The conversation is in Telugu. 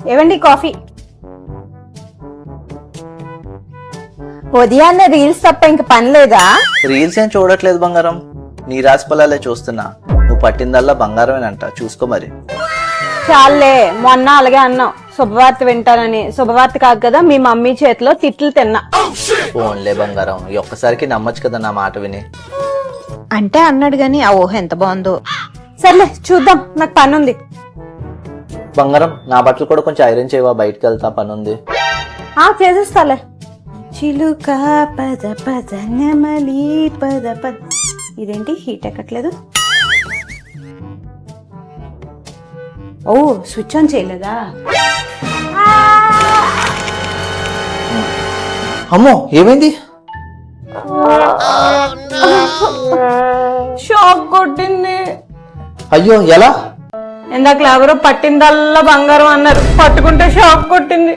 ఏవండి కాఫీ. ఉదయాన్నే రీల్స్ తప్ప ఇంక పని లేదా? రీల్స్ ఏం చూడట్లేదు బంగారం, నీ రాసి పొలాలే చూస్తున్నా. నువ్వు పట్టిందల్లా బంగారమేనంట, చూసుకో మరి. చాలే, మొన్న అలాగే అన్నావు శుభవార్త వింటానని. శుభవార్త కాదు కదా, మీ మమ్మీ చేతిలో తిట్లు తిన్నా. ఫోన్లే బంగారం, ఈ ఒక్కసారికి నమ్మచ్చు కదా నా మాట విని. అంటే అన్నాడు గాని ఆ ఊహ ఎంత బాగుందో. సర్లే చూద్దాం, నాకు పని ఉంది. బంగారం, నా బట్టలు కూడా కొంచెం ఐరన్ చేయవా, బయటకు వెళ్తా, పని ఉంది. చేసేస్తాలే. చిలుక పద పద నెమలి పద పద. ఇదేంటి హీట్ ఎక్కట్లేదు? ఓ స్విచ్ ఆన్ చేయలేదా? అమ్మో, ఏమైంది? షాక్ కొట్టింది. అయ్యో, ఎలా? ఇందాక ఎవరో పట్టిందల్లా బంగారం అన్నారు, పట్టుకుంటే షాక్ కొట్టింది.